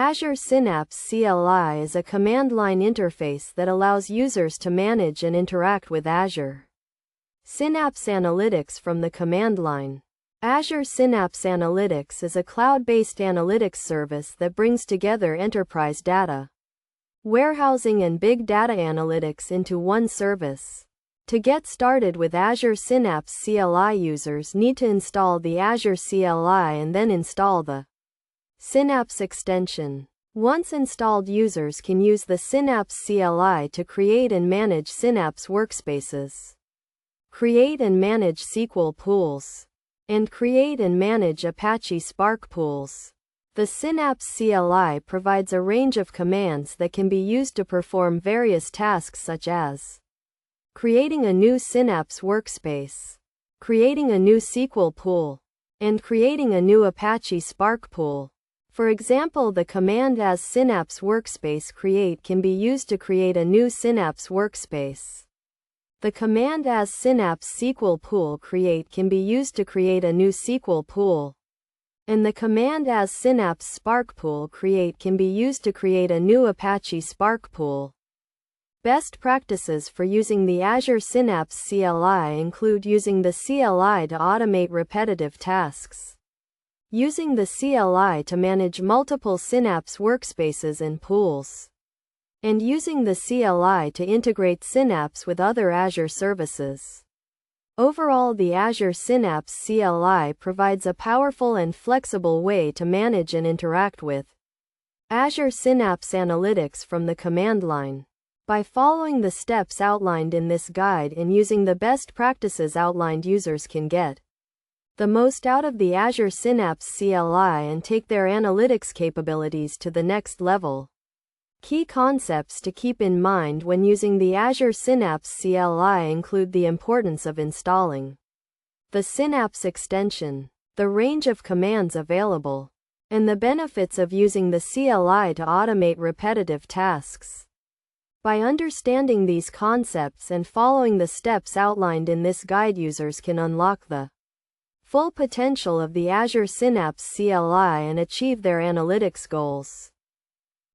Azure Synapse CLI is a command line interface that allows users to manage and interact with Azure Synapse Analytics from the command line. Azure Synapse Analytics is a cloud-based analytics service that brings together enterprise data, warehousing and big data analytics into one service. To get started with Azure Synapse CLI, users need to install the Azure CLI and then install the Synapse extension. Once installed, users can use the Synapse CLI to create and manage Synapse workspaces, create and manage SQL pools, and create and manage Apache Spark pools. The Synapse CLI provides a range of commands that can be used to perform various tasks such as creating a new Synapse workspace, creating a new SQL pool, and creating a new Apache Spark pool. For example, the command as Synapse workspace create can be used to create a new Synapse workspace. The command as Synapse SQL pool create can be used to create a new SQL pool. And the command as Synapse Spark pool create can be used to create a new Apache Spark pool. Best practices for using the Azure Synapse CLI include using the CLI to automate repetitive tasks, using the CLI to manage multiple Synapse workspaces and pools, and using the CLI to integrate Synapse with other Azure services. Overall, the Azure Synapse CLI provides a powerful and flexible way to manage and interact with Azure Synapse Analytics from the command line. By following the steps outlined in this guide and using the best practices outlined, users can get the most out of the Azure Synapse CLI and take their analytics capabilities to the next level. Key concepts to keep in mind when using the Azure Synapse CLI include the importance of installing the Synapse extension, the range of commands available, and the benefits of using the CLI to automate repetitive tasks. By understanding these concepts and following the steps outlined in this guide, users can unlock the full potential of the Azure Synapse CLI and achieve their analytics goals.